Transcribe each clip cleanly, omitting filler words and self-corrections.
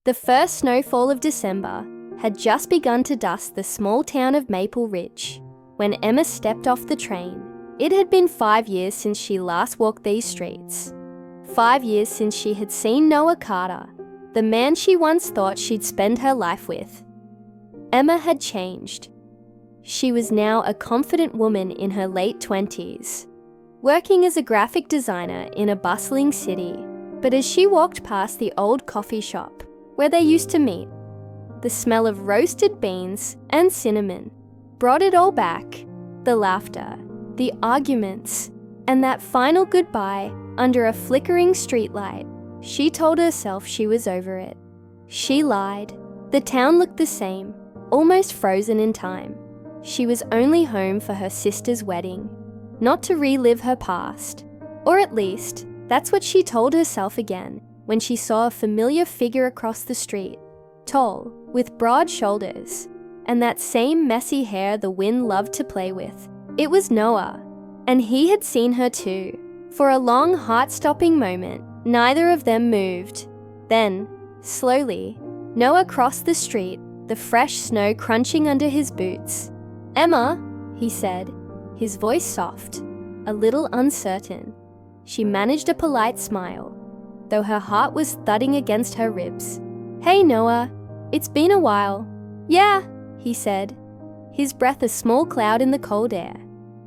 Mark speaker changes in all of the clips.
Speaker 1: The first snowfall of December had just begun to dust the small town of Maple Ridge when Emma stepped off the train. It had been 5 years since she last walked these streets. 5 years since she had seen Noah Carter, the man she once thought she'd spend her life with. Emma had changed. She was now a confident woman in her late 20s, working as a graphic designer in a bustling city. But as she walked past the old coffee shop where they used to meet, the smell of roasted beans and cinnamon brought it all back. The laughter, the arguments, and that final goodbye under a flickering streetlight. She told herself she was over it. She lied. The town looked the same, almost frozen in time. She was only home for her sister's wedding, not to relive her past. Or at least, that's what she told herself again when she saw a familiar figure across the street, tall, with broad shoulders, and that same messy hair the wind loved to play with. It was Noah, and he had seen her too. For a long, heart-stopping moment, neither of them moved. Then, slowly, Noah crossed the street, the fresh snow crunching under his boots. "Emma," he said, his voice soft, a little uncertain. She managed a polite smile, though her heart was thudding against her ribs. "Hey, Noah, it's been a while." "Yeah," he said, his breath a small cloud in the cold air.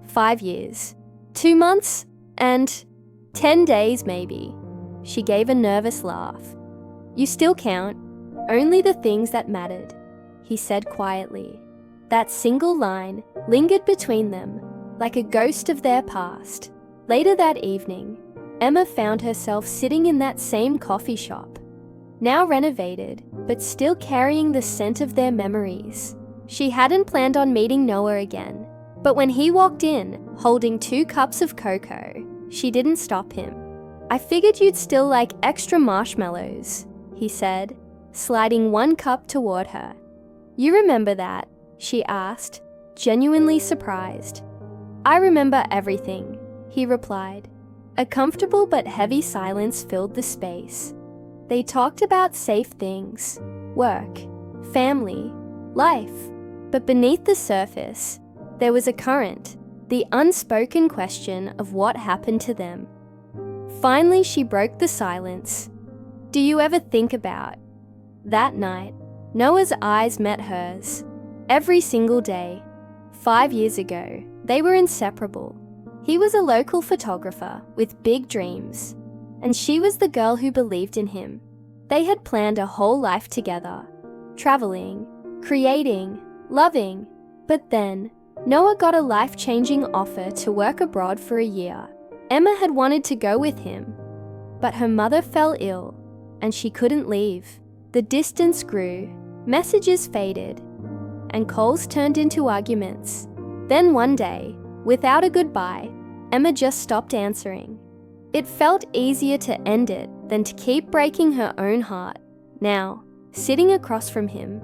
Speaker 1: 5 years. 2 months? And 10 days, maybe. She gave a nervous laugh. "You still count. Only the things that mattered," he said quietly. That single line lingered between them, like a ghost of their past. Later that evening, Emma found herself sitting in that same coffee shop, now renovated, but still carrying the scent of their memories. She hadn't planned on meeting Noah again, but when he walked in, holding 2 cups of cocoa, she didn't stop him. "I figured you'd still like extra marshmallows," he said, sliding 1 cup toward her. "You remember that?" she asked, genuinely surprised. "I remember everything," he replied. A comfortable but heavy silence filled the space. They talked about safe things, work, family, life, but beneath the surface, there was a current, the unspoken question of what happened to them. Finally, she broke the silence. "Do you ever think about?" That night, Noah's eyes met hers. Every single day. 5 years ago, they were inseparable. He was a local photographer with big dreams, and she was the girl who believed in him. They had planned a whole life together, traveling, creating, loving. But then, Noah got a life-changing offer to work abroad for a year. Emma had wanted to go with him, but her mother fell ill, and she couldn't leave. The distance grew, messages faded, and calls turned into arguments. Then one day, without a goodbye, Emma just stopped answering. It felt easier to end it than to keep breaking her own heart. Now, sitting across from him,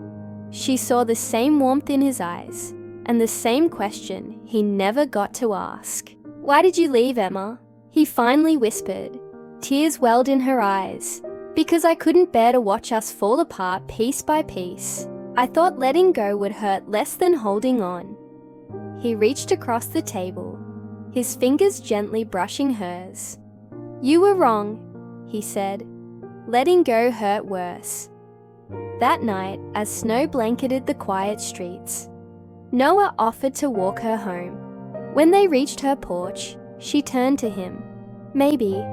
Speaker 1: she saw the same warmth in his eyes and the same question he never got to ask. "Why did you leave, Emma?" he finally whispered. Tears welled in her eyes. "Because I couldn't bear to watch us fall apart piece by piece. I thought letting go would hurt less than holding on." He reached across the table, his fingers gently brushing hers. "You were wrong," he said. "Letting go hurt worse." That night, as snow blanketed the quiet streets, Noah offered to walk her home. When they reached her porch, she turned to him. "Maybe.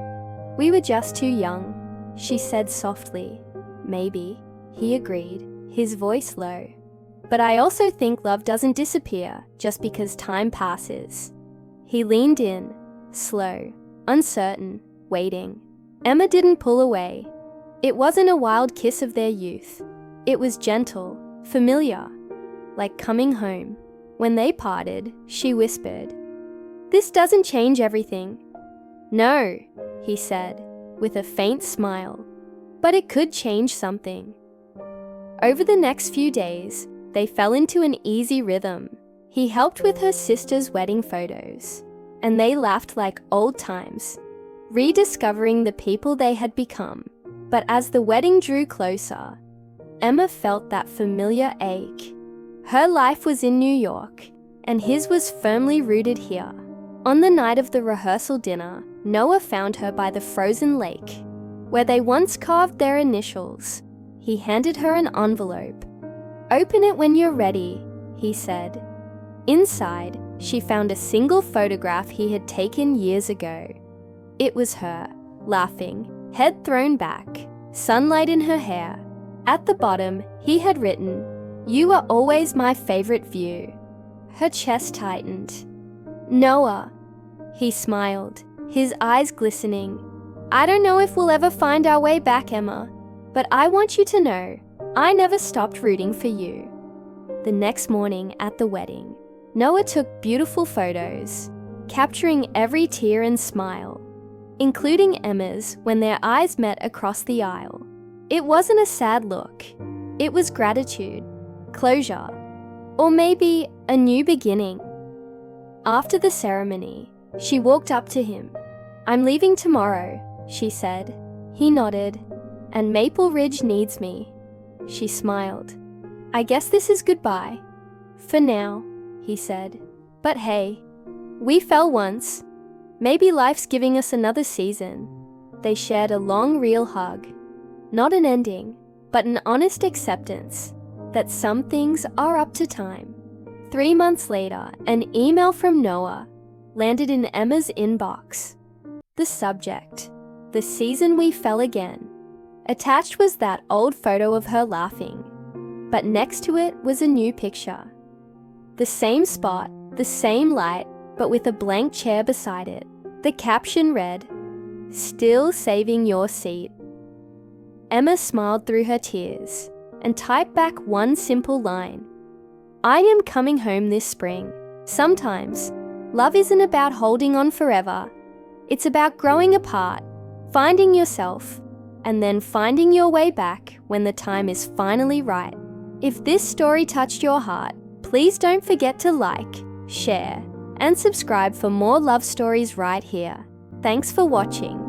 Speaker 1: We were just too young," she said softly. "Maybe," he agreed, his voice low. "But I also think love doesn't disappear just because time passes." He leaned in, slow, uncertain, waiting. Emma didn't pull away. It wasn't a wild kiss of their youth. It was gentle, familiar, like coming home. When they parted, she whispered, "This doesn't change everything." "No," he said, with a faint smile, "but it could change something." Over the next few days, they fell into an easy rhythm. He helped with her sister's wedding photos, and they laughed like old times, rediscovering the people they had become. But as the wedding drew closer, Emma felt that familiar ache. Her life was in New York, and his was firmly rooted here. On the night of the rehearsal dinner, Noah found her by the frozen lake, where they once carved their initials. He handed her an envelope. "Open it when you're ready," he said. Inside, she found a single photograph he had taken years ago. It was her, laughing, head thrown back, sunlight in her hair. At the bottom, he had written, "You are always my favorite view." Her chest tightened. "Noah," he smiled, his eyes glistening. "I don't know if we'll ever find our way back, Emma, but I want you to know, I never stopped rooting for you." The next morning at the wedding, Noah took beautiful photos, capturing every tear and smile, including Emma's when their eyes met across the aisle. It wasn't a sad look. It was gratitude, closure, or maybe a new beginning. After the ceremony, she walked up to him. "I'm leaving tomorrow," she said. He nodded. "And Maple Ridge needs me." She smiled. "I guess this is goodbye." "For now," he said. "But hey, we fell once. Maybe life's giving us another season." They shared a long, real hug. Not an ending, but an honest acceptance that some things are up to time. 3 months later, an email from Noah landed in Emma's inbox. The subject, "The season we fell again." Attached was that old photo of her laughing, but next to it was a new picture. The same spot, the same light, but with a blank chair beside it. The caption read, "Still saving your seat." Emma smiled through her tears and typed back one simple line. "I am coming home this spring." Sometimes, love isn't about holding on forever. It's about growing apart, finding yourself, and then finding your way back when the time is finally right. If this story touched your heart, please don't forget to like, share, and subscribe for more love stories right here. Thanks for watching.